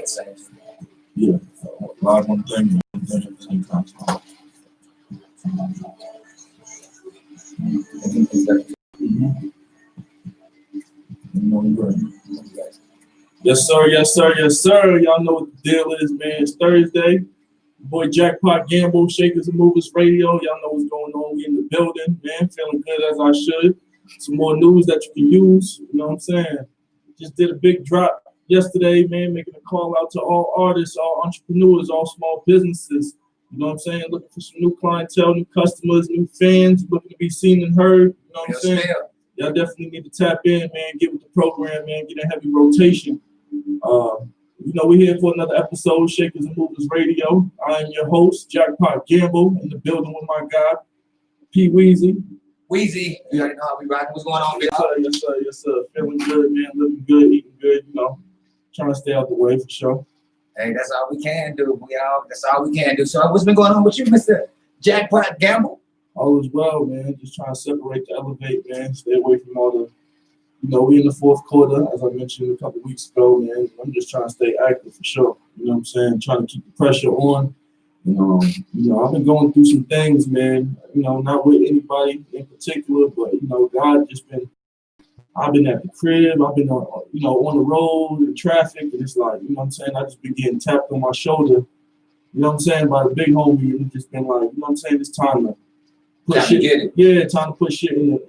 makes sense. Yeah, live on thing at the same time. Yes, sir. Yes, sir. Yes, sir. Y'all know what the deal is, man. It's Thursday. Boy, Jackpot Gamble, Shakers and Movers Radio. Y'all know what's going on. We in the building, man. Feeling good as I should. Some more news that you can use. You know what I'm saying? Just did a big drop yesterday, man. Making a call out to all artists, all entrepreneurs, all small businesses. You know what I'm saying? Looking for some new clientele, new customers, new fans, looking to be seen and heard. You know what I'm saying? Y'all definitely need to tap in, man. Get with the program, man. Get a heavy rotation. You know, we're here for another episode, Shakers and Movers Radio. I am your host, Jackpot Gamble, in the building with my guy, P. Weezy. Weezy, you already know how we rocking. What's going on, yes, sir, yes, sir, yes, sir. Feeling good, man. Looking good, eating good, you know. Trying to stay out the way for sure. Hey, that's all we can do. That's all we can do. So what's been going on with you, Mr. Jackpot Gamble? All is well, man. Just trying to separate the elevate, man. Stay away from all the, you know, we in the fourth quarter, as I mentioned a couple weeks ago, man. I'm just trying to stay active for sure. You know what I'm saying? Trying to keep the pressure on. You know, I've been going through some things, man. You know, not with anybody in particular, but you know, I've been at the crib, I've been on, you know, on the road in traffic, and it's like, you know what I'm saying? I just been getting tapped on my shoulder, you know what I'm saying, by the big homie, and just been like, you know what I'm saying? It's time to put shit. Yeah, time to put shit in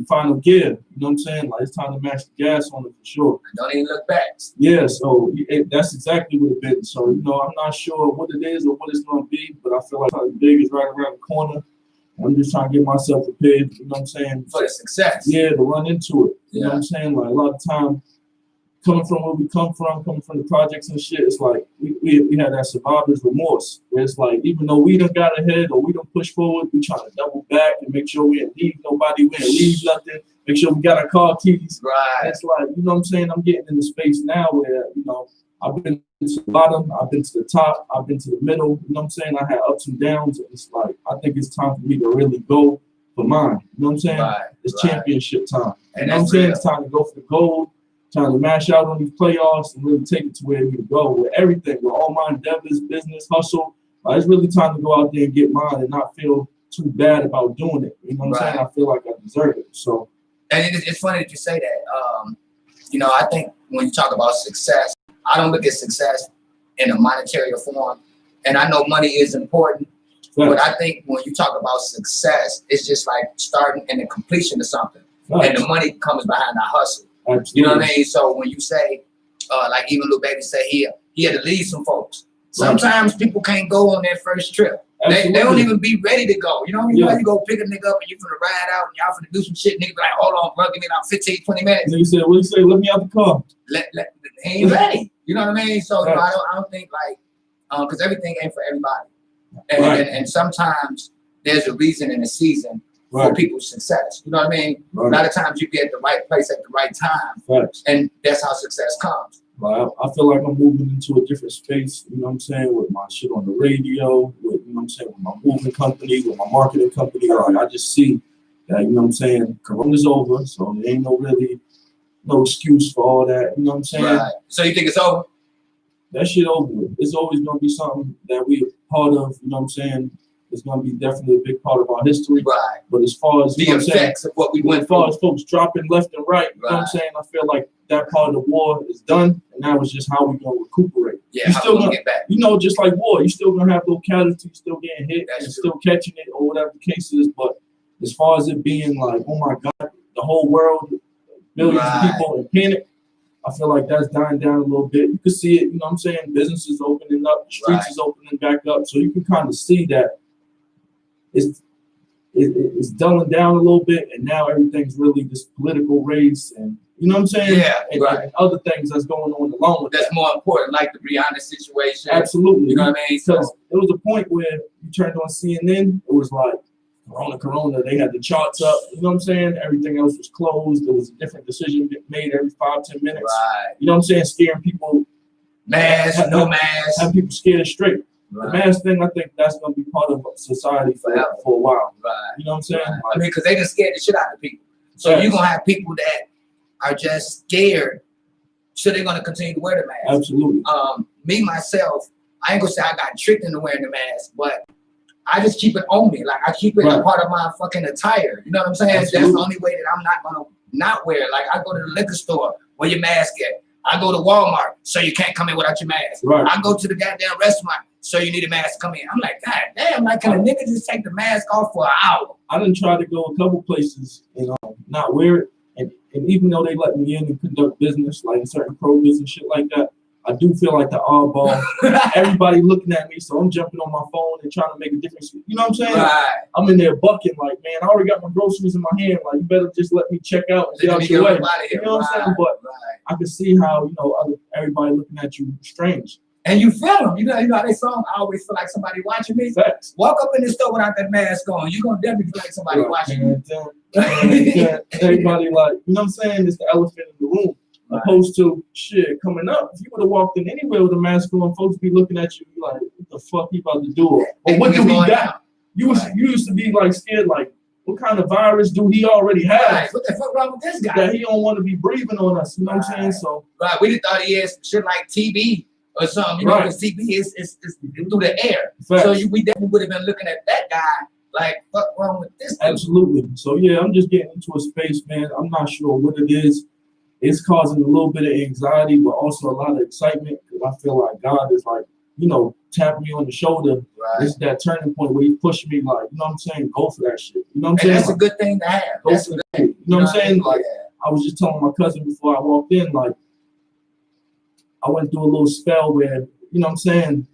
final gear. You know what I'm saying? Like, it's time to match the gas on it for sure. Don't even look back. Yeah, so that's exactly what it's been. So, you know, I'm not sure what it is or what it's going to be, but I feel like something big is right around the corner. I'm just trying to get myself prepared, you know what I'm saying? For the success. Yeah, to run into it. You know what I'm saying? Like, a lot of time, coming from where we come from the projects and shit, it's like we had that survivor's remorse. Where it's like, even though we done got ahead or we done push forward, we trying to double back and make sure we didn't leave nobody, we didn't leave nothing, make sure we got our car keys. Right. It's like, you know what I'm saying? I'm getting in the space now where, you know, I've been to the bottom, I've been to the top, I've been to the middle. You know what I'm saying? I had ups and downs. And it's like, I think it's time for me to really go for mine. You know what I'm saying? Right. It's championship time. And you know what I'm saying? It's time to go for the gold, trying to mash out on these playoffs and really take it to where we need to go with everything, with all my endeavors, business, hustle. Like, it's really time to go out there and get mine and not feel too bad about doing it. You know what I'm saying? I feel like I deserve it. So, and it's funny that you say that. You know, I think when you talk about success, I don't look at success in a monetary form. And I know money is important, but I think when you talk about success, it's just like starting and the completion of something. And the money comes behind the hustle. Absolutely. You know what I mean? So when you say, like even Lil Baby said he had to leave some folks. Sometimes people can't go on their first trip. They don't even be ready to go. You know, you go pick a nigga up and you finna ride out and y'all finna do some shit. Nigga be like, hold on, bro, give me about 15, 20 minutes. And you said, what you say? Let me out the car. He ain't ready. You know what I mean? So you know, I don't think like, because everything ain't for everybody. And sometimes there's a reason and a season for people's success. You know what I mean? A lot of times you be at the right place at the right time. And that's how success comes. I feel like I'm moving into a different space, you know what I'm saying, with my shit on the radio, with, you know what I'm saying, with my movement company, with my marketing company. Like, I just see that, you know what I'm saying, Corona's over, so there ain't no excuse for all that, you know what I'm saying? Right. So you think it's over? That shit over with. It's always going to be something that we're part of, you know what I'm saying? It's going to be definitely a big part of our history. Right. But as far as the effects of what we went through, as far as folks dropping left and right, you know what I'm saying? I feel like that part of the war is done, and now it's just how we're going to recuperate. Yeah, you're still gonna get back. You know, just like war, you're still going to have little casualties, still getting hit, and still catching it, or whatever the case is. But as far as it being like, oh my God, the whole world, billions of people in panic, I feel like that's dying down a little bit. You can see it, you know what I'm saying? Businesses opening up, the streets is opening back up. So you can kind of see that it's dulling down a little bit, and now everything's really this political race, and you know what I'm saying? And other things that's going on along with that's more important, like the Rihanna situation. Absolutely. You know what I mean? Because it was a point where you turned on CNN, it was like Corona, they had the charts up, you know what I'm saying? Everything else was closed. There was a different decision made every 5-10 minutes. Right. You know what I'm saying? Scaring people. Mask, no mask. Have people scared straight. The mask thing, I think that's going to be part of society for a while. Right. You know what I'm saying? Like, I mean, because they just scared the shit out of people. So you're going to have people that are just scared so they're gonna continue to wear the mask. Absolutely. Me myself, I ain't gonna say I got tricked into wearing the mask, but I just keep it on me. Like I keep it a part of my fucking attire. You know what I'm saying? Absolutely. That's the only way that I'm not gonna not wear it. Like I go to the liquor store, where your mask at. I go to Walmart, so you can't come in without your mask. Right. I go to the goddamn restaurant, so you need a mask to come in. I'm like, God damn, like can a nigga just take the mask off for an hour? I done tried to go a couple places and not wear it. And even though they let me in and conduct business, like in certain produce and shit like that, I do feel like the oddball. Everybody looking at me, so I'm jumping on my phone and trying to make a difference. You know what I'm saying? Right. I'm in there bucking like, man, I already got my groceries in my hand. Like, you better just let me check out and get out your way. You know what I'm saying? But I can see how, everybody looking at you strange. And you feel them. You know how they song, I always feel like somebody watching me. Facts. Walk up in the store without that mask on. You're going to definitely feel like somebody watching you. Everybody like, you know what I'm saying? It's the elephant in the room. Right. Opposed to shit coming up. If you would have walked in anywhere with a mask on, folks be looking at you like, what the fuck he about to do? Or what do he got? You used to be like scared, like, what kind of virus do he already have? Right. What the fuck wrong with this guy? That he don't want to be breathing on us. You know what I'm saying? So we just thought he has shit like TB or something. You know, because TB is through the air. Facts. So we definitely would have been looking at that guy like, what wrong with this dude? Absolutely. So yeah, I'm just getting into a space, man. I'm not sure what it is. It's causing a little bit of anxiety, but also a lot of excitement because I feel like God is like, tapping me on the shoulder. Right. It's that turning point where He pushed me, like, you know what I'm saying? Go for that shit. You know what I'm saying? That's a good thing to have. That's a good thing. You know what I'm saying? Like, I was just telling my cousin before I walked in, like, I went through a little spell where, you know what I'm saying,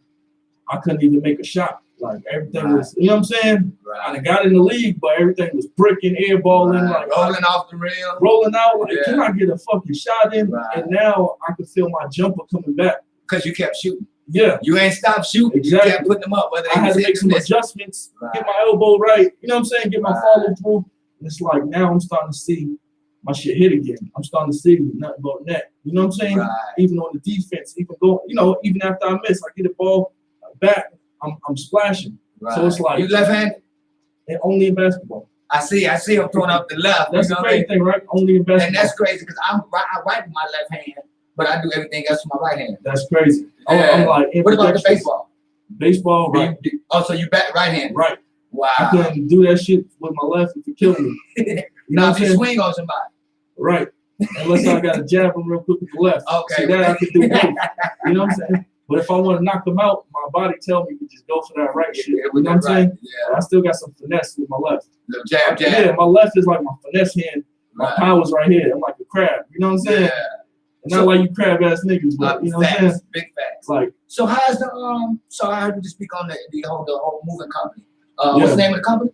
I couldn't even make a shot. Like, everything was, you know what I'm saying? Right. I got in the league, but everything was bricking, airballing, like rolling off the rim, rolling out. Like, can I get a fucking shot in? Right. And now I can feel my jumper coming back because you kept shooting. Yeah, you ain't stopped shooting. Exactly. You kept putting them up. Whether I had to make some adjustments, get my elbow right. You know what I'm saying? Get my follow through. And it's like now I'm starting to see my shit hit again. I'm starting to see nothing but net. You know what I'm saying? Right. Even on the defense, even even after I miss, I get the ball back. I'm splashing. Right. So it's like you left-handed? And only in basketball. I see him throwing up the left. That's the crazy thing, right? Only in basketball. And that's crazy because I write with my left hand, but I do everything else with my right hand. That's crazy. Yeah. I'm like, what about the baseball? Baseball, right? So you bat right hand? Right. Wow. I couldn't do that shit with my left if it killed me. You know if you swing on somebody. Right. Unless I got to jab them real quick with the left. Okay. See, that I could do both. You know what I'm saying? But if I want to knock them out, my body tell me to just go for that right shit. You know what I'm saying? Yeah. I still got some finesse with my left. Little jab. Yeah, my left is like my finesse hand. My power's right here. I'm like a crab. You know what I'm saying? Yeah. And not like you crab ass niggas, but you know what I'm saying? Big facts. Like, so how's the so I heard you just speak on the whole moving company. What's the name of the company?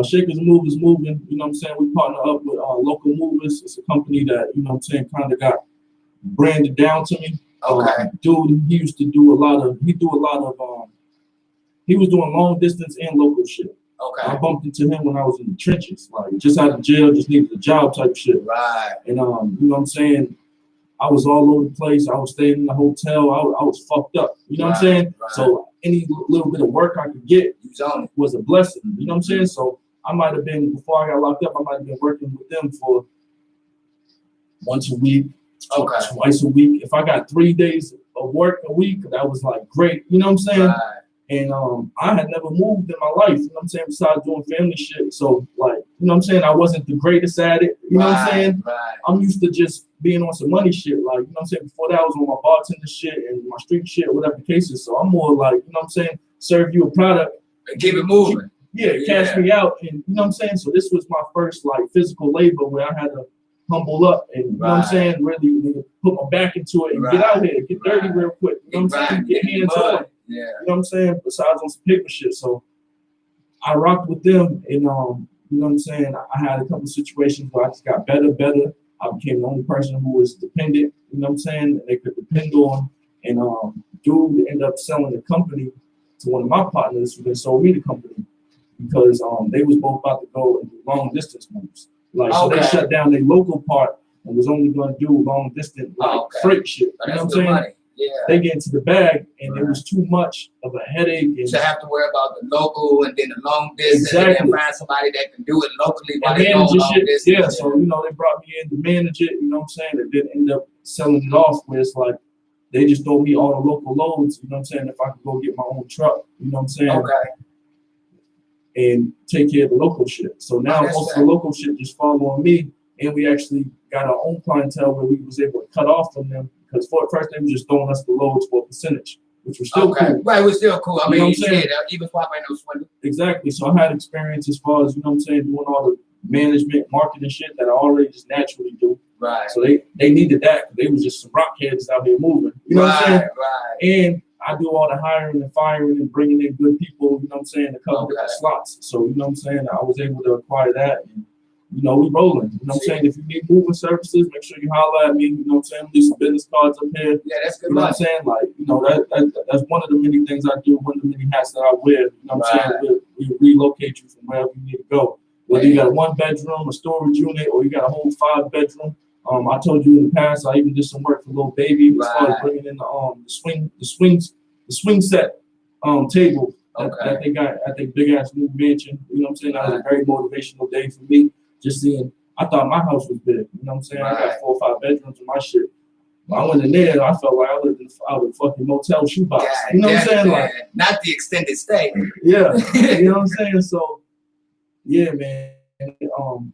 Shakers and Movers Moving. You know what I'm saying? We partner up with local movers. It's a company that, you know what I'm saying, kind of got branded down to me. Okay. Dude, he was doing long distance and local shit. Okay. I bumped into him when I was in the trenches, like just out of jail, just needed a job type shit. Right. And you know what I'm saying? I was all over the place. I was staying in the hotel. I was fucked up. You know what I'm saying? Right. So any little bit of work I could get was a blessing. You know what I'm saying? So I might have been, before I got locked up, I might have been working with them for once a week, twice a week. If I got 3 days of work a week, that was like great. You know what I'm saying? Right. And I had never moved in my life, you know what I'm saying, besides doing family shit. So, like, you know what I'm saying, I wasn't the greatest at it, you know what I'm saying? Right. I'm used to just being on some money shit, like, you know what I'm saying? Before that, I was on my bartender shit and my street shit, whatever the case is. So I'm more like, you know what I'm saying, serve you a product. And keep it moving. Cash me out. And, you know what I'm saying? So this was my first, like, physical labor where I had to humble up and, you know what I'm saying, really put my back into it and get out here, get dirty real quick. You know what I'm saying? Get hands on. Yeah. You know what I'm saying? Besides on some paper shit. So I rocked with them and you know what I'm saying? I had a couple of situations where I just got better. I became the only person who was dependent, you know what I'm saying? And they could depend on. And dude ended up selling the company to one of my partners who then sold me the company because they was both about to go and do long distance moves. Like so they shut down their local part and was only gonna do long distance freight shit. You know what I'm saying? Money. Yeah. They get into the bag, and it was too much of a headache. And to have to worry about the local and then the long distance, and then find somebody that can do it locally while they go long shit. distance. Yeah, so they brought me in to manage it. You know what I'm saying? It didn't end up selling it off where it's like they just don't meet all the local loads, you know what I'm saying? If I could go get my own truck, you know what I'm saying? Okay. And take care of the local shit. So now most of the local shit just follow on me, and we actually got our own clientele where we was able to cut off from them because for first they were just throwing us the loads for a percentage, which was still cool. Right, it was still cool. I You know mean, what I'm saying? shit, even swap ain't no swindle. Exactly. So I had experience as far as, you know what I'm saying, doing all the management, marketing shit that I already just naturally do. Right. So they needed that. They was just some rockheads out here moving. You know what I'm saying? Right. And I do all the hiring and firing and bringing in good people, you know what I'm saying, to cover the slots. So, you know what I'm saying, I was able to acquire that. And, you know, we rolling. You know what I'm saying? If you need moving services, make sure you holler at me. You know what I'm saying? Leave some business cards up here. Yeah, that's good. You know what I'm saying? Like, you know, that's one of the many things I do, one of the many hats that I wear. You know what I'm saying? We relocate you from wherever you need to go. Whether you got a 1-bedroom, a storage unit, or you got a whole 5-bedroom. I told you in the past, I even did some work for Little Baby as far as bringing in the swing set table that they got at their big ass new mansion. You know what I'm saying? That was a very motivational day for me. Just seeing, I thought my house was big. You know what I'm saying? I got 4 or 5 bedrooms in my shit. When I went in there, I felt like I lived in a fucking motel shoebox. You know what I'm saying? Like, not the extended stay. Yeah. You know what I'm saying? So, yeah, man. You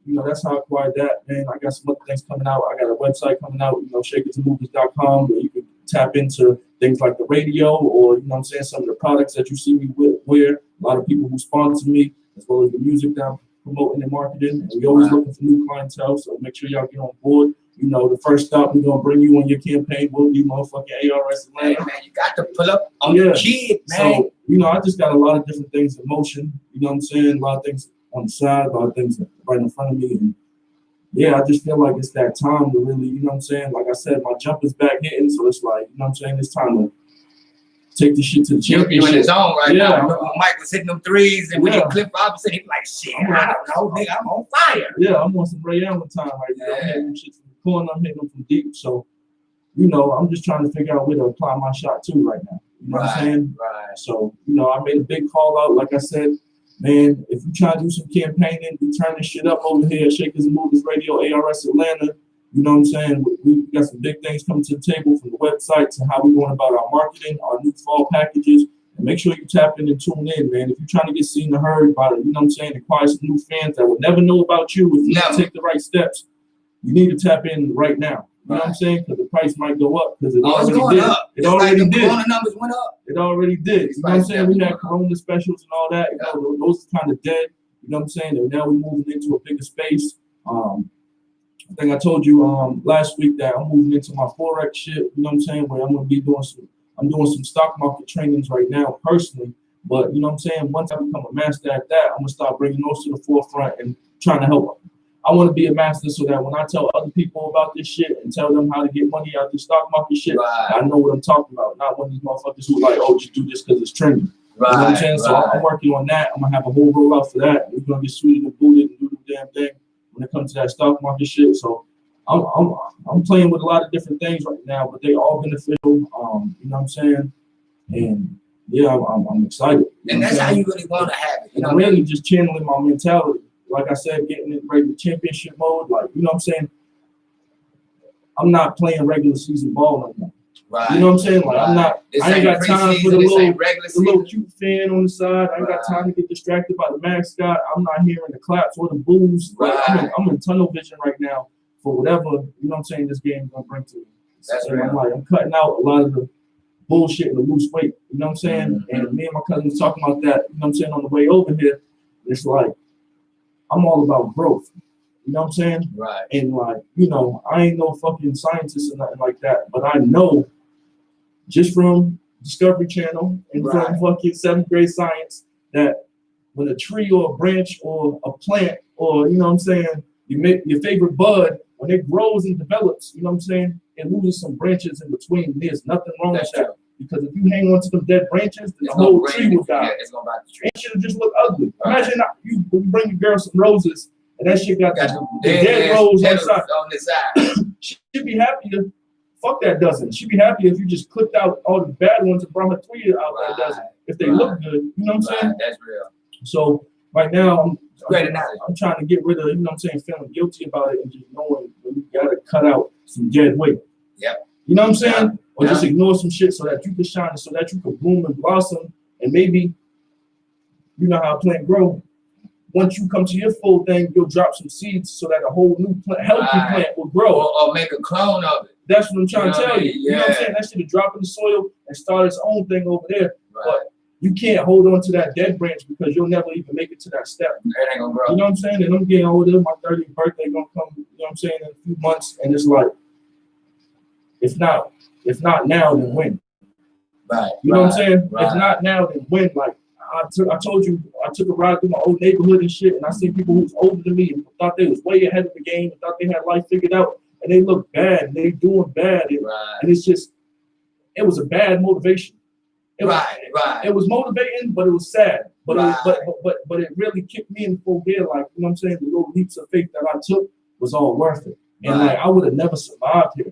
know, that's how I acquired that, man. I got some other things coming out. I got a website coming out, you know, shakersandmovers.com, where you can tap into things like the radio or, you know what I'm saying, some of the products that you see me wear. A lot of people who sponsor me, as well as the music that I'm promoting and marketing. And we always looking for new clientele, so make sure y'all get on board. You know, the first stop we're going to bring you on your campaign will be motherfucking ARS Atlanta. Hey, man, you got to pull up on the kid, man. So, you know, I just got a lot of different things in motion. You know what I'm saying? A lot of things on the side, a lot of things right in front of me. And yeah, I just feel like it's that time to really, you know what I'm saying? Like I said, my jumper's back hitting, so it's like, you know what I'm saying? It's time to take this shit to the championship. You in his zone right now. When Mike was hitting them threes, and when he clipped opposite, he was like, shit, I don't know, nigga, I'm on fire. Yeah, I'm on some Ray Allen time right now. I'm hitting them shit from the corner, I'm hitting them from deep. So, you know, I'm just trying to figure out where to apply my shot to right now. You know what I'm saying? Right. So, you know, I made a big call out, like I said. Man, if you try to do some campaigning, we turn this shit up over here at Shakers and Movers Radio, ARS Atlanta. You know what I'm saying? We got some big things coming to the table from the website to how we're going about our marketing, our new fall packages. And make sure you tap in and tune in, man. If you're trying to get seen and heard by, you know what I'm saying, acquire some new fans that will never know about you if you don't take the right steps, you need to tap in right now. You know what I'm saying? Because the price might go up because it already did. It already did. Corona numbers went up. It already did. You know what I'm saying? We had Corona specials and all that. You know, those are kind of dead. You know what I'm saying? And now we're moving into a bigger space. I think I told you last week that I'm moving into my Forex shit. You know what I'm saying? Where I'm gonna be doing some stock market trainings right now personally. But you know what I'm saying? Once I become a master at that, I'm gonna start bringing those to the forefront and trying to help. I want to be a master so that when I tell other people about this shit and tell them how to get money out the stock market shit, I know what I'm talking about. Not one of these motherfuckers who are like, oh, just do this because it's trendy. You know what I'm saying? So I'm working on that. I'm gonna have a whole rollout for that. We're gonna get suited and booted and do the damn thing when it comes to that stock market shit. So I'm playing with a lot of different things right now, but they all beneficial. You know what I'm saying? And yeah, I'm excited. And that's how you really want to have it. You know, I'm really just channeling my mentality. Like I said, getting it ready to championship mode. Like, you know what I'm saying? I'm not playing regular season ball no more. Right. You know what I'm saying? Like, I ain't got time for the little cute fan on the side. I ain't got time to get distracted by the mascot. I'm not hearing the claps or the boos. Like, I'm in tunnel vision right now for whatever, you know what I'm saying, this game is going to bring to me. That's right. I'm cutting out a lot of the bullshit and the loose weight. You know what I'm saying? Mm-hmm. And me and my cousin was talking about that, you know what I'm saying, on the way over here. It's like, I'm all about growth. You know what I'm saying? Right. And like, you know, I ain't no fucking scientist or nothing like that, but I know just from Discovery Channel and from fucking 7th grade science that when a tree or a branch or a plant or, you know what I'm saying, your favorite bud, when it grows and develops, you know what I'm saying, it loses some branches in between. There's nothing wrong with that. Because if you hang on to them dead branches, the whole tree will die. It's gonna it should just look ugly. Imagine you bring your girl some roses and that shit got the dead rose on the side. She'd be happier. Fuck that doesn't. She'd be happy if you just clipped out all the bad ones and brought her 3 out that doesn't. If they look good, you know what I'm saying? That's real. So right now I'm trying to get rid of, you know what I'm saying, feeling guilty about it and just knowing that you gotta cut out some dead weight. Yep. You know what I'm saying? Yeah. Or just Yeah. ignore some shit so that you can shine, so that you can bloom and blossom, and maybe you know how a plant grow. Once you come to your full thing, you'll drop some seeds so that a whole new plant, healthy plant will grow. Or make a clone of it. That's what I'm trying to tell you. Yeah. You know what I'm saying? That shit will drop in the soil and start its own thing over there. Right. But you can't hold on to that dead branch because you'll never even make it to that step. It ain't gonna grow. You know what I'm saying? And I'm getting older. My 30th birthday gonna come, you know what I'm saying, in a few months. And it's like, if not now, then when? Right. You know what I'm saying? Right. If not now, then when? Like, I told you, I took a ride through my old neighborhood and shit, and I seen people who was older than me and thought they was way ahead of the game and thought they had life figured out, and they look bad and they doing bad, and it's just, it was a bad motivation. It was motivating, but it was sad. But but it really kicked me in full gear. Like, you know what I'm saying? The little leaps of faith that I took was all worth it, and like I would have never survived here.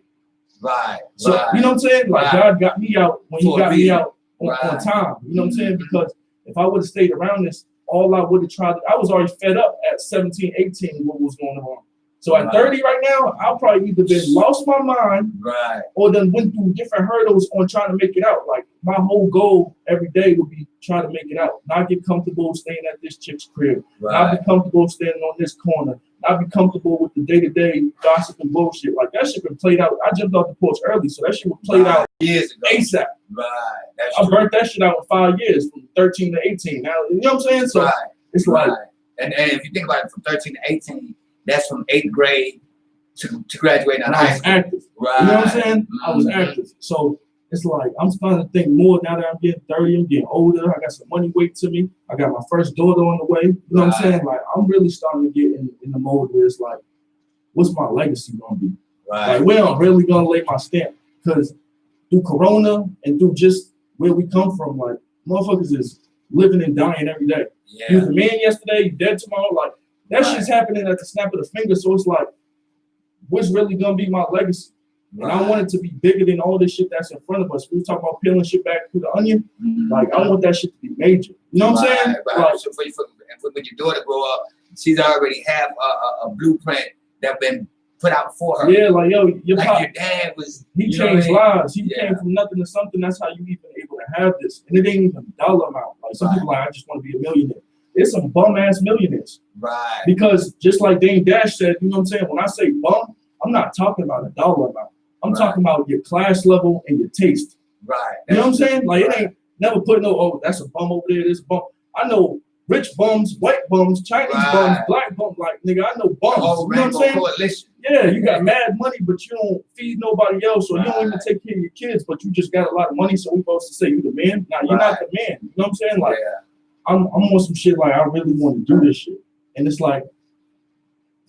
Right. So you know what I'm saying? Like God got me out when He got me out on time. You know what I'm saying? Because if I would have stayed around this, all I would have tried, I was already fed up at 17, 18 what was going on. So at 30 right now, I'll probably either been lost my mind or then went through different hurdles on trying to make it out. Like my whole goal every day would be trying to make it out. Not get comfortable staying at this chick's crib. Not be comfortable standing on this corner. Not be comfortable with the day-to-day gossip and bullshit. Like that shit been played out. I jumped off the porch early, so that shit was played out years ago. ASAP. That's I burnt that shit out in 5 years, from 13 to 18. Now, you know what I'm saying? So it's like, and if you think about it, from 13 to 18, that's from 8th grade to graduating out of high school. Active. You know what I'm saying? I was active. So it's like, I'm starting to think more now that I'm getting 30, I'm getting older. I got some money weight to me. I got my first daughter on the way. You know what I'm saying? Like, I'm really starting to get in the mode where it's like, what's my legacy going to be? Like, where I'm really going to lay my stamp. Because through Corona and through just where we come from, like, motherfuckers is living and dying every day. You was a man yesterday, you dead tomorrow. Like, that shit's happening at the snap of the finger. So it's like, what's really going to be my legacy? And I want it to be bigger than all this shit that's in front of us. We talk about peeling shit back through the onion. Like, I want that shit to be major. You know what I'm saying? Like, so when your daughter grow up, she's already have a blueprint that been put out for her. Yeah, like, yo, your dad was, he changed lives. He came from nothing to something. That's how you even able to have this. And it ain't even a dollar amount. Like, some people like, I just want to be a millionaire. There's some bum ass millionaires. Because just like Dame Dash said, you know what I'm saying? When I say bum, I'm not talking about a dollar amount. I'm talking about your class level and your taste. You know what I'm saying? Like, it ain't never put no, oh, that's a bum over there, this bum. I know rich bums, white bums, Chinese bums, black bums. Like, nigga, I know bums. You know what I'm saying? Coalition. Yeah, you got mad money, but you don't feed nobody else, or you don't even take care of your kids, but you just got a lot of money, so we supposed to say you the man. Now, you're not the man. You know what I'm saying? Like, I'm on some shit like, I really want to do this shit. And it's like,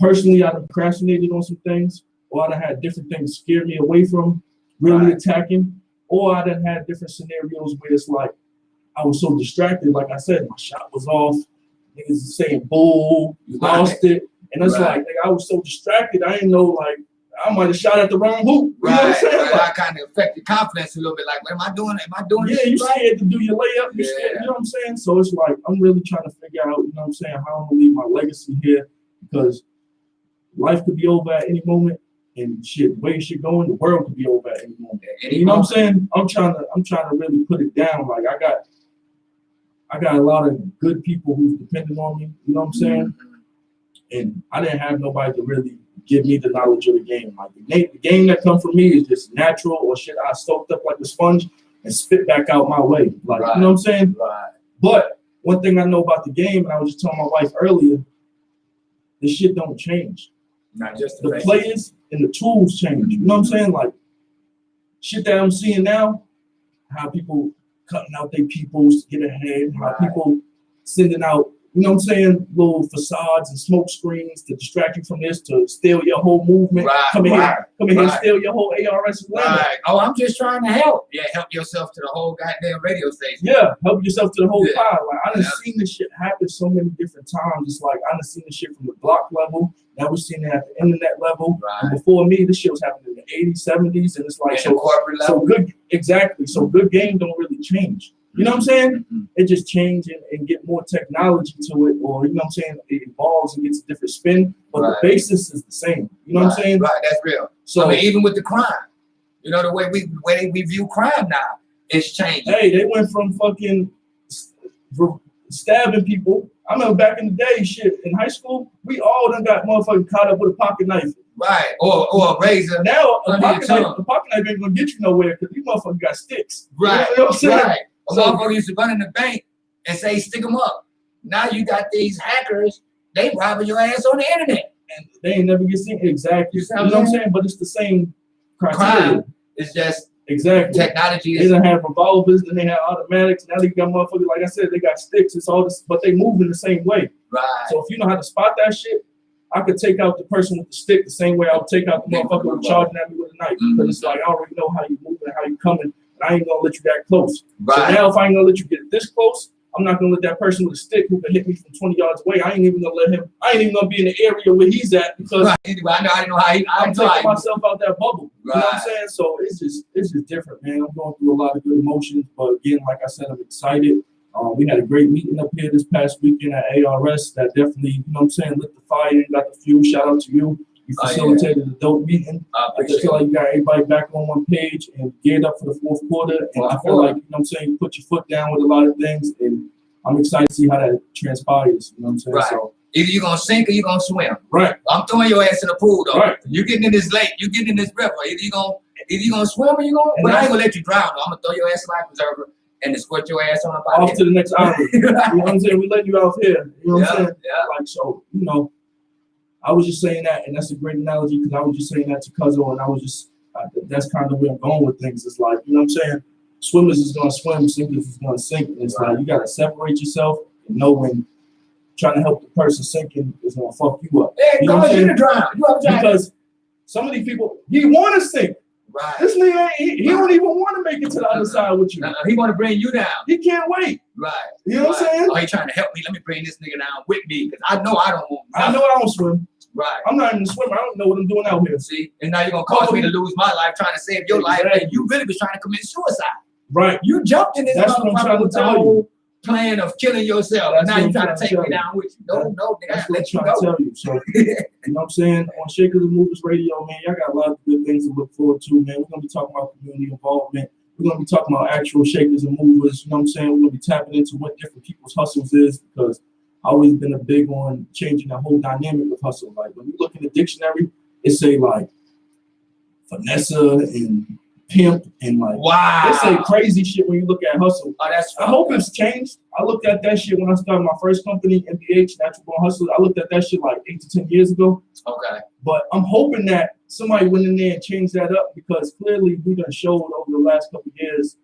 personally, I've procrastinated on some things, or I've had different things scare me away from really attacking, or I done had different scenarios where it's like, I was so distracted. Like I said, my shot was off. Niggas saying bull, you lost it. And it's like, nigga, I was so distracted. I didn't know, like, I might have shot at the wrong hoop. You know what I'm saying? Like, that kind of affected confidence a little bit. Like, what am I doing? Am I doing this? Yeah, you scared to do your layup. You scared, you know what I'm saying? So it's like, I'm really trying to figure out, you know what I'm saying, how I'm going to leave my legacy here, because life could be over at any moment. And shit, the way shit going, the world could be over at any moment. You know what I'm saying? I'm trying to really put it down. Like, I got a lot of good people who's dependent on me. You know what I'm saying? And I didn't have nobody to really give me the knowledge of the game. Like, the game that come from me is just natural, or shit I soaked up like a sponge and spit back out my way. Like, you know what I'm saying? But one thing I know about the game, and I was just telling my wife earlier, the shit don't change. Not just the players and the tools change. You know what I'm saying? Like, shit that I'm seeing now, how people cutting out their peoples to get ahead, how people sending out, you know what I'm saying, little facades and smoke screens to distract you from this, to steal your whole movement. Come in here and steal your whole ARS Atlanta. Oh, I'm just trying to help. Yeah, help yourself to the whole goddamn radio station. Yeah, help yourself to the whole pie. Like, I done seen this shit happen so many different times. It's like, I done seen this shit from the block level. Now we're seeing it at the internet level. And before me, this shit was happening in the 80s, 70s, and it's like, so corporate level. So good, exactly. So good game don't really change. You know what I'm saying? It just change and get more technology to it, or, you know what I'm saying, it evolves and gets a different spin, but the basis is the same. You know what I'm saying? That's real. So I mean, even with the crime, You know, the way we view crime now is changing. Hey, they went from fucking stabbing people. I remember back in the day, shit, in high school, we all done got motherfucking caught up with a pocket knife. Right, or a razor. Now a pocket knife ain't gonna get you nowhere because these motherfuckers got sticks. Right, you know what I'm saying? Right. A motherfucker used to run in the bank and say, stick them up. Now you got these hackers, they robbing your ass on the internet. And they ain't never get seen. Exactly. You know what I'm saying? But it's the same criteria. Crime. It's just exactly technology. They don't have revolvers, then they have automatics. Now they got motherfuckers, like I said, they got sticks. It's all this, but they move in the same way. Right. So if you know how to spot that shit, I could take out the person with the stick the same way I would take out the motherfucker who's charging at me with a knife. Because it's like I already know how you moving and how you coming, and I ain't gonna let you that close. Right. So now if I ain't gonna let you get this close, I'm not gonna let that person with a stick who can hit me from 20 yards away. I ain't even gonna be in the area where he's at because Anyway, I know how I'm taking myself out that bubble. Right. You know what I'm saying? So it's just different, man. I'm going through a lot of good emotions, but again, like I said, I'm excited. We had a great meeting up here this past weekend at ARS that definitely, you know what I'm saying, lit the fire and got the fuel. Shout out to you. You facilitated a dope meeting. I feel like you got everybody back on one page and geared up for the fourth quarter. And I feel like, you know what I'm saying, you put your foot down with a lot of things. And I'm excited to see how that transpires. You know what I'm saying? Right. So, either you're going to sink or you're going to swim. Right. I'm throwing your ass in the pool, though. Right. You're getting in this lake. You're getting in this river. Either you're going to swim or you're going to. But I ain't going to let you drown, though. I'm going to throw your ass in life preserver and squirt your ass on the body. Off to the next island. You know what I'm saying? We letting you out here. You know what I'm saying? Yeah. Like, so, you know, I was just saying that, and that's a great analogy because I was just saying that to Cuzzo, and I was just, that's kind of where I'm going with things. It's like, you know what I'm saying? Swimmers is going to swim, sinkers is going to sink. And it's like, you got to separate yourself and know when trying to help the person sinking is going to fuck you up. Yeah, you know what I'm saying? Drown. You have a because some of these people, he want to sink. Right. This nigga, he don't even want to make it to the other side with you. He want to bring you down. He can't wait. Right. You know what I'm saying? Oh, he trying to help me. Let me bring this nigga down with me because I know I don't want. I know I don't swim. Right. I'm not even a swimmer. I don't know what I'm doing out here. See, and now you're gonna cause me to lose my life trying to save your life, and you really was trying to commit suicide. Right. You jumped in this motherfucker with the whole plan of killing yourself, and now you're trying to take me down with you. No, nigga, I let you go. Tell you. So, you know what I'm saying? On Shakers and Movers Radio, man, y'all got a lot of good things to look forward to, man. We're gonna be talking about community involvement. We're gonna be talking about actual shakers and movers. You know what I'm saying? We're gonna be tapping into what different people's hustles is because I've always been a big on changing the whole dynamic of hustle. Like when you look in the dictionary, it say like finesse and pimp and like wow. They say crazy shit when you look at hustle. Oh, that's I hope it's changed. I looked at that shit when I started my first company, MBH, Natural Born Hustle. I looked at that shit like 8 to 10 years ago. Okay. But I'm hoping that somebody went in there and changed that up because clearly we done showed over the last couple of years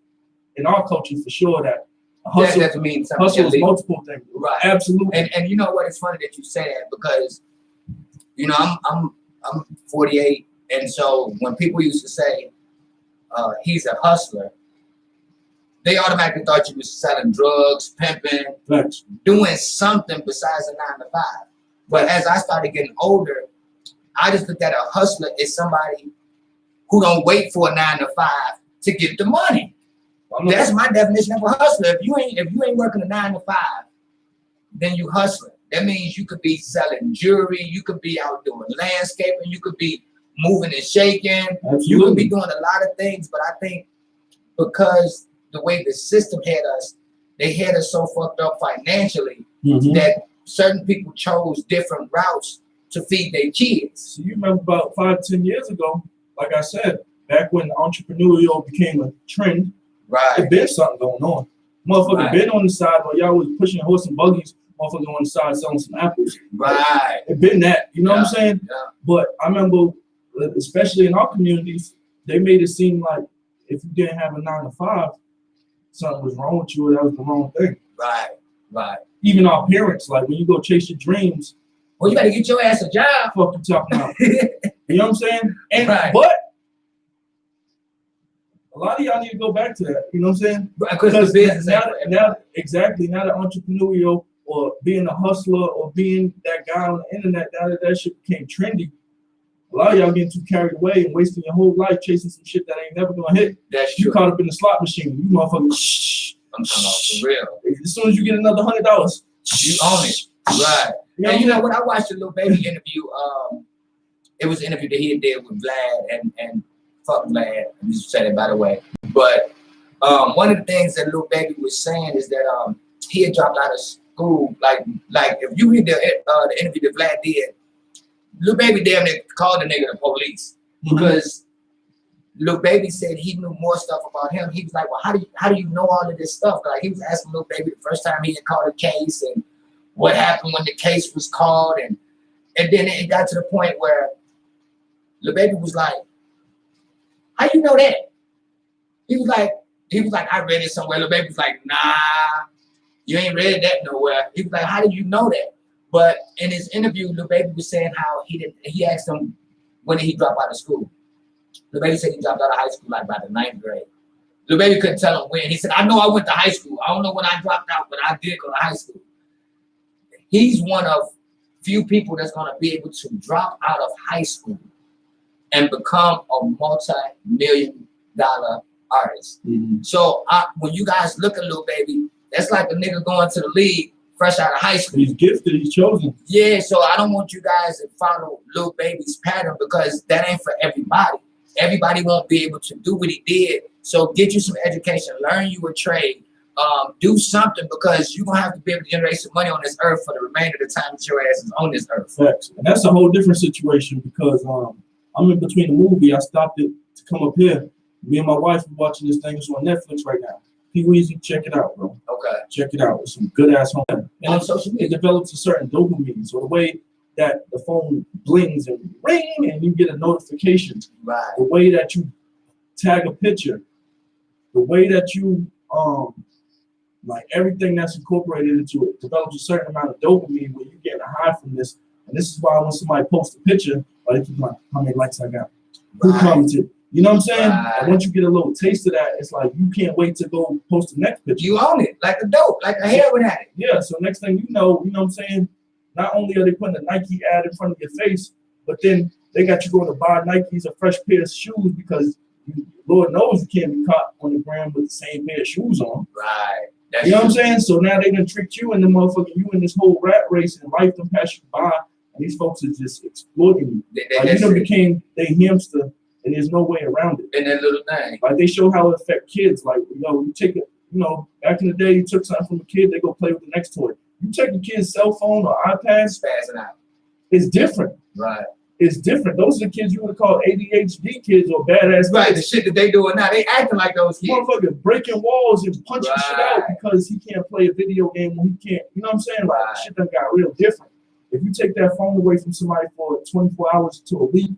in our culture for sure that hustle, that doesn't mean something hustle is illegal. multiple things. Right. Absolutely. And you know what? It's funny that you say that because you know I'm 48, and so when people used to say he's a hustler, they automatically thought you was selling drugs, pimping, Thanks. doing something besides a 9 to 5. But as I started getting older, I just looked at a hustler as somebody who don't wait for a 9 to 5 to get the money. That's my definition of a hustler. If you ain't working a 9 to 5, then you hustling. That means you could be selling jewelry, you could be out doing landscaping, you could be moving and shaking, Absolutely. You could be doing a lot of things. But I think because the way the system had us, they had us so fucked up financially that certain people chose different routes to feed their kids. So you remember about 5 to 10 years ago, like I said, back when entrepreneurial became a trend, right? It been something going on. Motherfucker been on the side while y'all was pushing horse and buggies, motherfucker on the side selling some apples. Right. It been that, you know what I'm saying? Yeah. But I remember, especially in our communities, they made it seem like if you didn't have a 9 to 5, something was wrong with you or that was the wrong thing. Right, right. Even our parents, like when you go chase your dreams, well, you better get your ass a job. Fuck you talking about? You know what I'm saying? And right. But a lot of y'all need to go back to that. You know what I'm saying? Because now the entrepreneurial or being a hustler or being that guy on the internet, now that shit became trendy. A lot of y'all getting too carried away and wasting your whole life chasing some shit that ain't never gonna hit. That's true. You caught up in the slot machine. You motherfucker. Shh. I'm talking about for real. As soon as you get another $100, you own it. Right. And you know what? I watched a little baby interview. It was an interview that he did with Vlad, and fuck glad. I just said it by the way. But one of the things that Lil Baby was saying is that he had dropped out of school. Like if you read the interview that Vlad did, Lil Baby damn near called the nigga the police because Lil Baby said he knew more stuff about him. He was like, well, how do you know all of this stuff? Like he was asking Lil Baby the first time he had called a case and what happened when the case was called, and then it got to the point where Lil Baby was like, how you know that? He was like, I read it somewhere. Lil Baby was like, nah, you ain't read that nowhere. He was like, how did you know that? But in his interview, Lil Baby was saying how he asked him when did he drop out of school. Lil Baby said he dropped out of high school like by the 9th grade. Lil Baby couldn't tell him when. He said, I know I went to high school. I don't know when I dropped out, but I did go to high school. He's one of few people that's gonna be able to drop out of high school and become a multi-million-dollar artist. So when you guys look at Lil Baby, that's like a nigga going to the league fresh out of high school. He's gifted, he's chosen. Yeah, so I don't want you guys to follow Lil Baby's pattern because that ain't for everybody. Everybody won't be able to do what he did. So get you some education, learn you a trade, do something because you're gonna have to be able to generate some money on this earth for the remainder of the time that your ass is on this earth. Facts. And that's a whole different situation because I'm in between the movie. I stopped it to come up here. Me and my wife are watching this thing. It's on Netflix right now. P-Weezy, check it out, bro. Okay. Check it out. It's some good ass home. And on social media, it develops a certain dopamine. So the way that the phone blings and ring and you get a notification. Right. The way that you tag a picture, the way that you like everything that's incorporated into it develops a certain amount of dopamine where you get a high from this. And this is why when somebody posts a picture, like how many likes I got, who commented. You know what I'm saying? Right. And once you get a little taste of that, it's like you can't wait to go post the next picture. You own it, like a dope, like a heroin addict. Yeah, so next thing you know what I'm saying? Not only are they putting a Nike ad in front of your face, but then they got you going to buy Nikes a fresh pair of shoes because Lord knows you can't be caught on the ground with the same pair of shoes on. Right. You know what I'm saying? So now they done tricked you and the motherfucker, you in this whole rat race and life done pass you by, and these folks are just exploiting you. Like you done became they hamster, and there's no way around it. In that little thing. Like they show how it affect kids. Like, you take it, back in the day, you took something from a kid, they go play with the next toy. You take a kid's cell phone or iPad, spazzing out. It's different. Right. It's different. Those are the kids you would call ADHD kids or badass right, kids. the shit that they doing now, they acting like those kids. Motherfucker breaking walls and punching shit out because he can't play a video game when he can't. You know what I'm saying? Like, shit done got real different. If you take that phone away from somebody for 24 hours to a week,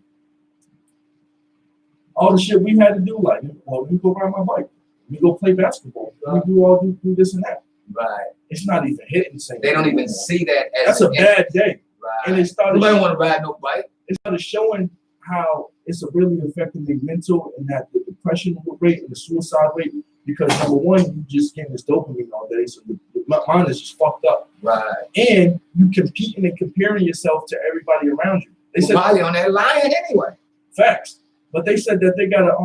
all the shit we had to do, like, well, let me go ride my bike. Let me go play basketball. Let me do this and that. Right. It's not even hitting the same. They don't even see that as that's a bad day. Right. And it started. Nobody want to ride no bike. It started showing how it's really affecting the mental and that the depression rate and the suicide rate because number one, you just getting this dopamine all day, so the mind is just fucked up. Right. And you competing and comparing yourself to everybody around you. They said probably on that line anyway. Facts. But they said that they gotta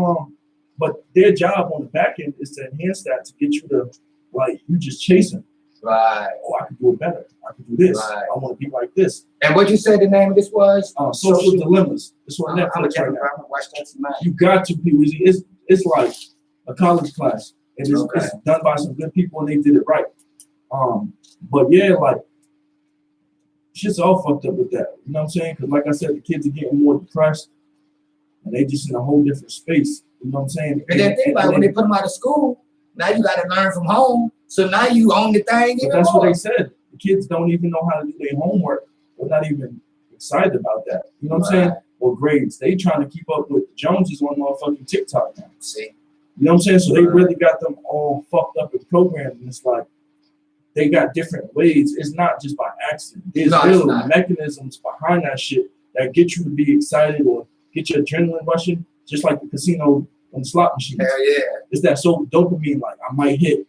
but their job on the back end is to enhance that to get you to like you just chasing. Right. Oh, I can do it better. I can do this. Right. I want to be like this. And what you said the name of this was? Social Dilemmas. It's on Netflix right now. I'm gonna watch that tonight. You got to, P-Weezy. It's like a college class. And it's done by some good people and they did it right. But yeah, like shit's all fucked up with that. You know what I'm saying? Because like I said, the kids are getting more depressed and they just in a whole different space. You know what I'm saying? And then think about it, when they put them out of school, now you got to learn from home. So now you own the thing. But that's what they said. The kids don't even know how to do their homework. They're not even excited about that. You know what I'm saying? Or grades. They trying to keep up with the Joneses on motherfucking TikTok now. See? You know what I'm saying? So they really got them all fucked up and programmed. And it's like they got different ways. It's not just by accident. There's real mechanisms behind that shit that get you to be excited or get your adrenaline rushing, just like the casino and the slot machines. Hell yeah. It's that so dopamine, like I might get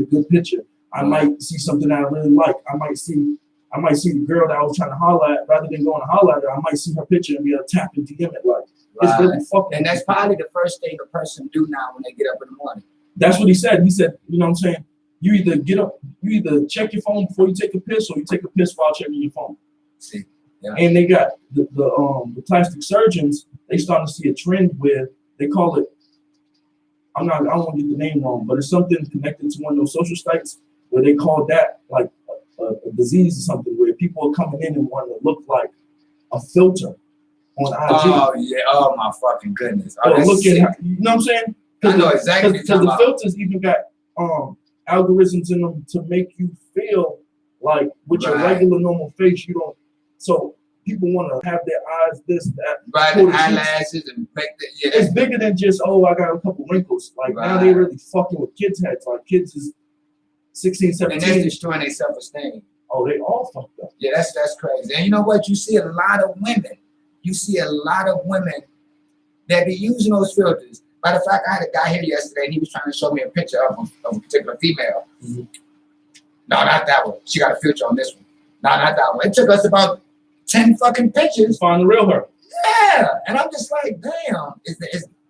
a good picture. I might see something that I really like. I might see the girl that I was trying to holler at, rather than going to holler at her, I might see her picture and be able to tap and DM it like. It's really fucking. And that's probably the first thing a person do now when they get up in the morning. That's what he said. He said, you know what I'm saying? You either get up, you either check your phone before you take a piss, or you take a piss while checking your phone. See. Yeah. And they got the plastic surgeons they starting to see a trend where they call it, I don't want to get the name wrong, but it's something connected to one of those social sites where they call that like a disease or something, where people are coming in and want to look like a filter on IG. Oh yeah! Oh my fucking goodness! Oh, Or that's looking, sick. you know what I'm saying? I know exactly what you're Because talking the about. filters even got algorithms in them to make you feel like with your Right. regular normal face, you don't. So people want to have their eyes this, that. Right, pull the the sheets. eyelashes and make the It's bigger than just, oh, I got a couple wrinkles. Like now they Right. really fucking with kids' heads. Like kids is 16, and 17. that's destroying their self-esteem. Oh, they all fucked up. Yeah, that's crazy. And you know what? You see a lot of women. You see a lot of women that be using those filters. Matter of fact, I had a guy here yesterday, and he was trying to show me a picture of a particular female. Mm-hmm. No, not that one. She got a filter on this one. No, not that one. It took us about 10 fucking pictures. Find the real her. Yeah, and I'm just like, damn.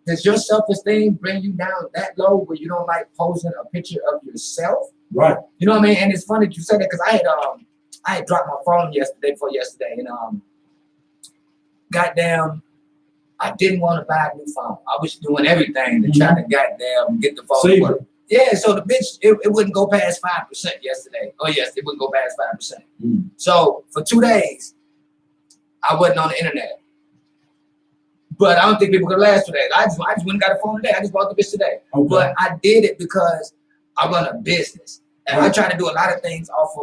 Does your self-esteem bring you down that low where you don't like posting a picture of yourself? Right. You know what I mean? And it's funny that you said that because I had dropped my phone yesterday, and goddamn, I didn't want to buy a new phone. I was doing everything to try to goddamn get the phone to Save work. it. Yeah, so the bitch, it wouldn't go past 5% yesterday. Oh yes, it wouldn't go past 5%. Mm. So for 2 days, I wasn't on the internet. But I don't think people could last today. I just went and got a phone today. I just bought the bitch today. Okay. But I did it because I run a business. And I try to do a lot of things off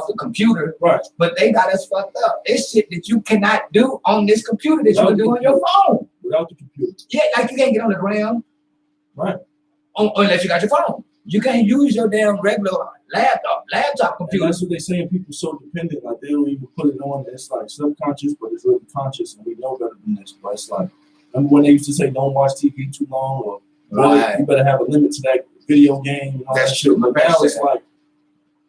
the computer. Right. But they got us fucked up. It's shit that you cannot do on this computer that you can do on your phone. Without the computer. Yeah, like you can't get on the ground. Right. Unless you got your phone. You can't use your damn regular laptop computer. And that's what they're saying. People so dependent, like they don't even put it on. It's like subconscious, but it's really conscious, and we know better than this. But it's like, remember when they used to say, "Don't watch TV too long," or Right. you better have a limit to that video game. And all That's that true. shit. But now it's like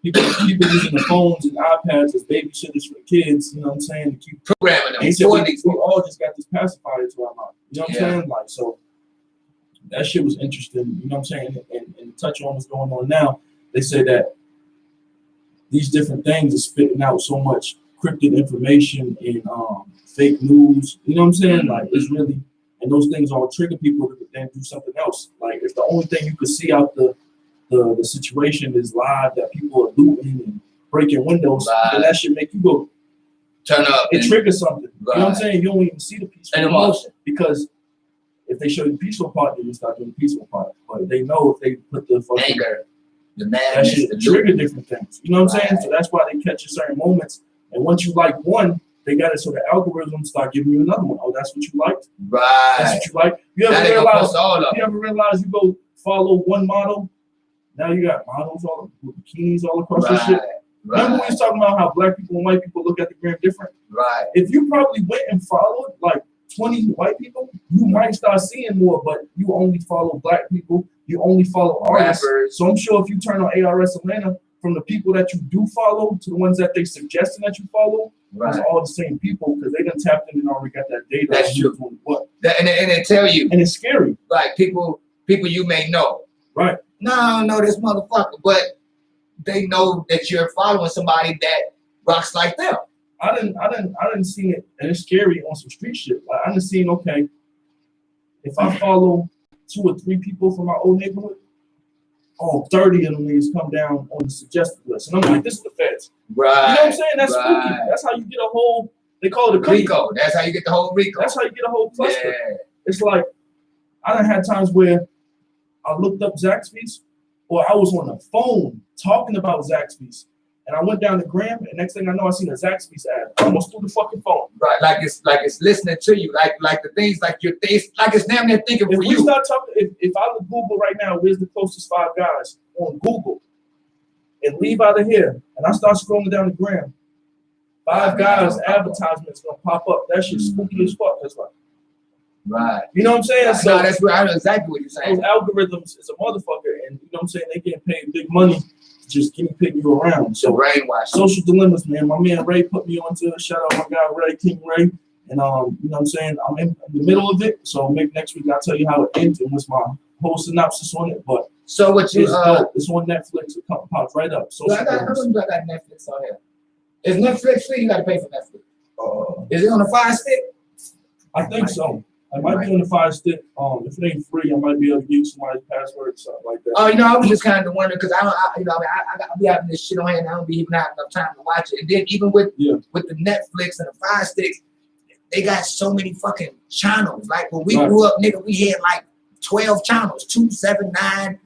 people using the phones and iPads as babysitters for the kids. You know what I'm saying? To keep Programming them. They said for we these. all just got this pacifier to our mouth. You know what I'm Yeah. saying? Like, so that shit was interesting. You know what I'm saying? And to touch on what's going on now, they say that these different things are spitting out so much cryptic information and fake news. You know what I'm saying? Like, it's really, and those things all trigger people to then do something else. Like, if the only thing you could see out the situation is live, that people are looting and breaking windows, then that should make you go Turn up. it triggers something. You know what I'm Right. saying? You don't even see the peaceful An part, emotion. because if they show you the peaceful part, then you start doing the peaceful part. But they know if they put the fucking Anger. The that madness. shit The trigger different things. You know what I'm saying? Right. So that's why they catch you certain moments. And once you like one, they got it so the algorithm start giving you another one. Oh, that's what you liked? That's Right. what you like? You Now ever they gonna realize post all of you them. ever realize you go follow one model, now you got models all with bikinis all across the shit? Right. Remember when we Right. was talking about how black people and white people look at the gram different? Right. If you probably went and followed like 20 white people, you might start seeing more, but you only follow black people, you only follow artists. Rappers. So I'm sure if you turn on Arsatlanta, from the people that you do follow to the ones that they suggesting that you follow, it's Right. all the same people because they done tapped in and already got that data. That's on true. who's doing what. And they tell you, And it's scary. like people you may know. Right. No, I don't know this motherfucker, but they know that you're following somebody that rocks like them. I didn't see it, and it's scary on some street shit. Like I didn't see, okay, if I follow 2 or 3 people from my old neighborhood, 30 of them niggas come down on the suggested list. And I'm like, this is the feds. Right. You know what I'm saying? That's spooky. Right. That's how you get a whole, they call it a cookie. Rico. That's how you get the whole Rico. That's how you get a whole cluster. Yeah. It's like, I done had times where I looked up Zaxby's, or I was on the phone talking about Zaxby's, and I went down to Graham, and next thing I know, I seen a Zaxby's ad. I almost threw the fucking phone. Right. Like it's listening to you. Like the things like your face, like it's damn near thinking If for we you. start talking, if I would Google right now, where's the closest 5 guys on Google, and leave out of here, and I start scrolling down the Graham, 5 guys advertisements gonna pop up. That shit's spooky as fuck. That's like, Right. you know what I'm saying? Right. So No, that's where I know exactly what you're saying. those algorithms is a motherfucker, and you know what I'm saying? They getting paid big money to just keep picking you around. So So brainwash. social dilemmas, man. My man Ray put me onto it. Shout out my guy Ray, King Ray. And you know what I'm saying? I'm in the middle of it. So maybe next week I'll tell you how it ends and what's my whole synopsis on it. But So what you it's dope. It's on Netflix. It pops right up. Social I dilemmas. got Netflix on here. Is Netflix free? You gotta pay for Netflix. Is it on a Fire Stick? I think so. I might be on the Fire Stick. If it ain't free, I might be able to use somebody's password, something like that. Oh, I was just kind of wondering because I got be having this shit on hand. I don't be even having enough time to watch it. And then even with the Netflix and the Fire Sticks, they got so many fucking channels. Like when we grew up, nigga, we had like 12 channels, 2, 7, 9,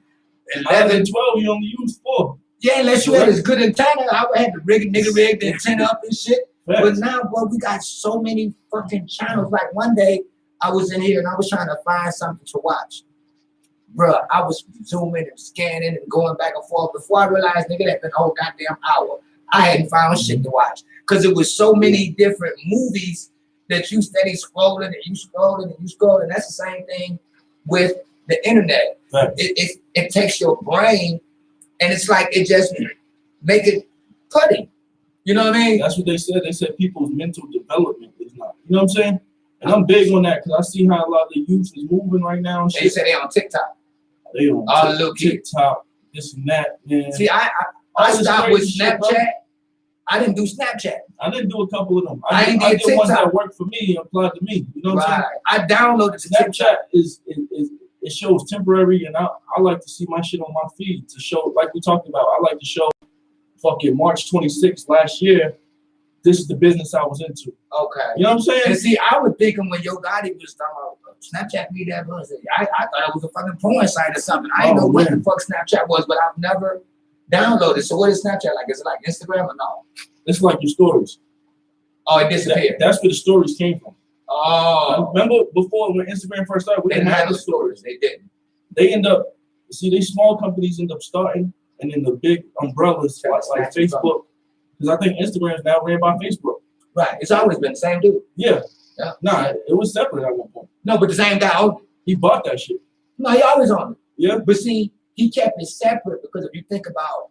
11. 12, you only use 4. Yeah, unless you had this good antenna, I would have to rig the antenna up and shit. Right. But now, boy, we got so many fucking channels. Like one day, I was in here and I was trying to find something to watch. Bruh, I was zooming and scanning and going back and forth. Before I realized, nigga, that been a whole goddamn hour. I hadn't found shit to watch. Because it was so many different movies that you steady scrolling and you scrolling and you scrolling. That's the same thing with the internet. Right. It takes your brain and it's like it just make it putty. You know what I mean? That's what they said. They said people's mental development is not. You know what I'm saying? And I'm big on that because I see how a lot of the youth is moving right now. And shit. They say they on TikTok. They on TikTok, this and that, man. See, I stopped with Snapchat. Shit, I didn't do Snapchat. I didn't do a couple of them. I did ones that worked for me and applied to me. You know what I'm saying? I downloaded Snapchat. It shows temporary, and I like to see my shit on my feed to show, like we talked about. I like to show fucking March 26th last year. This is the business I was into. Okay. You know what I'm saying? And see, I was thinking when Yo Gotti was talking about Snapchat me that was I thought it was a fucking porn site or something. I didn't know what the fuck Snapchat was, but I've never downloaded. So what is Snapchat like? Is it like Instagram or no? It's like your stories. Oh, it disappeared. That's where the stories came from. Oh. Remember before when Instagram first started, we didn't have the stories. They didn't. They end up, see, these small companies end up starting, and then the big umbrellas like Facebook, because I think Instagram is now ran by Facebook. Right. It's always been the same dude. Yeah. Nah, it was separate at one point. No, but the same guy owned it. He bought that shit. No, he always owned it. Yeah. But see, he kept it separate because if you think about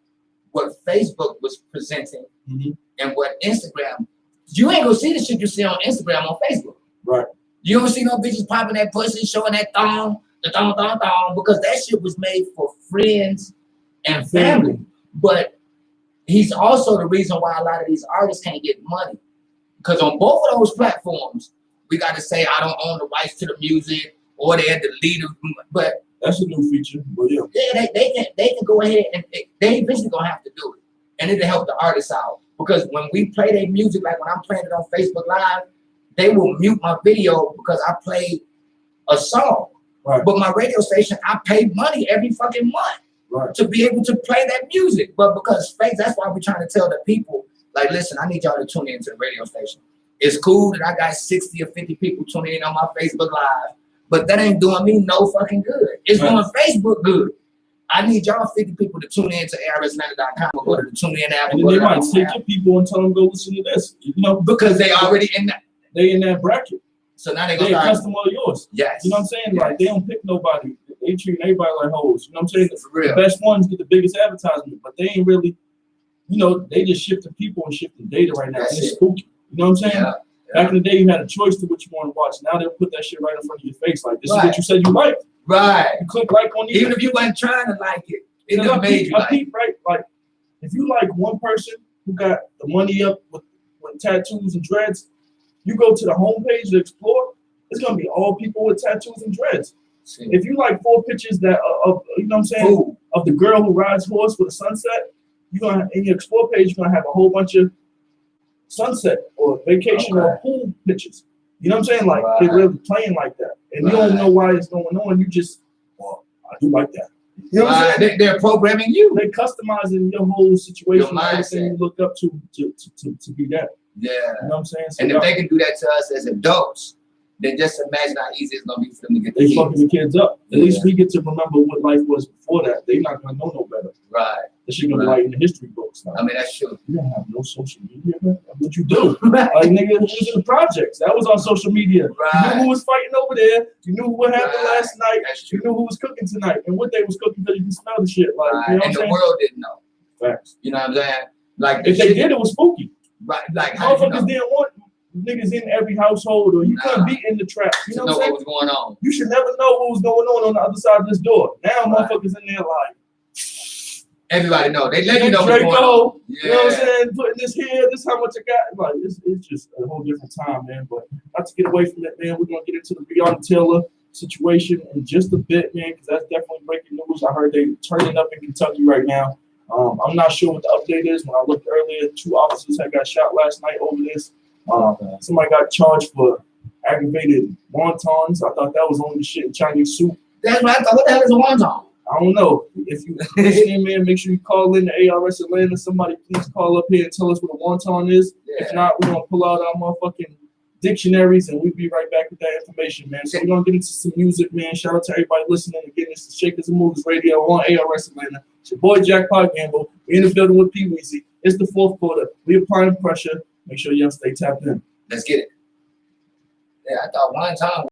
what Facebook was presenting and what Instagram, you ain't gonna see the shit you see on Instagram on Facebook. Right. You don't see no bitches popping that pussy, showing that thong, because that shit was made for friends and family. But he's also the reason why a lot of these artists can't get money. Because on both of those platforms, we got to say, I don't own the rights to the music, or they're the leader. But that's a new feature. But yeah, they can go ahead and they eventually gonna have to do it, and it'll help the artists out. Because when we play their music, like when I'm playing it on Facebook Live, they will mute my video because I played a song. Right. But my radio station, I pay money every fucking month to be able to play that music. But because that's why we're trying to tell the people, like, listen, I need y'all to tune in to the radio station. It's cool that I got 60 or 50 people tuning in on my Facebook Live, but that ain't doing me no fucking good. It's doing Facebook good. I need y'all 50 people to tune in to Arsatlanta.com or go to the TuneIn app. And then they might take your people and tell them go listen to this. You know, because they already in that. They in that bracket. So now they custom all yours. Yes. You know what I'm saying? Yes. Like they don't pick nobody. They treat everybody like hoes. You know what I'm saying? For real. The best ones get the biggest advertisement, but they ain't really, you know, they just shift the people and shift the data right now. It's spooky. You know what I'm saying? Yeah. Back in the day, you had a choice to what you want to watch. Now they'll put that shit right in front of your face. Like, this is what you said you liked. Right. You click like on these. Even if you wasn't trying to like it, it just made you like it. Right? Like, if you like one person who got the money up with tattoos and dreads, you go to the homepage to explore, it's going to be all people with tattoos and dreads. See. If you like 4 pictures that of you know what I'm saying, of the girl who rides horse with a sunset, you're going to, in your explore page, you're going to have a whole bunch of sunset or vacation or pool pictures. You know what I'm saying? Like, they're really playing like that. And you don't know why it's going on. You just, well, I do like that. You know what I'm saying? They're programming you. They're customizing your whole situation, everything you look up to be that. Yeah. You know what I'm saying? So and if they can do that to us as adults, then just imagine how easy it's going to be for them to get they fucking the kids up. At least we get to remember what life was before that. They're not going to know no better. Right. That shit going to be like in the history books now. I mean, that's true. You don't have no social media, man. That's what you do. Like, nigga, it was in the projects. That was on social media. Right. You knew who was fighting over there. You knew what happened last night. That's true. You knew who was cooking tonight and what they was cooking because you can smell the shit. Like, you know and the world didn't know. Facts. You know what I'm saying? Like, if they did, it was spooky. Right. Like, motherfuckers didn't want niggas in every household, or you couldn't be in the trap. You know what I'm saying? What was going on. You should never know what was going on the other side of this door. Now motherfuckers in there like, Everybody know. They let you know what's going on. Draco, Yeah. you know what I'm saying? Putting this here, this how much I got. Like it's just a whole different time, man. But not to get away from it, man. We're gonna get into the Breonna Taylor situation in just a bit, man, because that's definitely breaking news. I heard they turning up in Kentucky right now. I'm not sure what the update is. When I looked earlier, 2 officers had got shot last night over this. Somebody got charged for aggravated wontons. I thought that was only the shit in Chinese soup. That's what I thought. What the hell is a wonton? I don't know. If you listening, man, make sure you call in the ARS Atlanta. Somebody please call up here and tell us what a wonton is. Yeah. If not, we're gonna pull out our motherfucking dictionaries and we'll be right back with that information, man. So we're gonna get into some music, man. Shout out to everybody listening again. This is Shakers and Movies Radio on ARS Atlanta. It's your boy Jackpot Gamble. We're in the building with Pee Weezy. It's the 4th quarter. We applying pressure. Make sure y'all stay tapped in. Let's get it. Yeah, I thought one time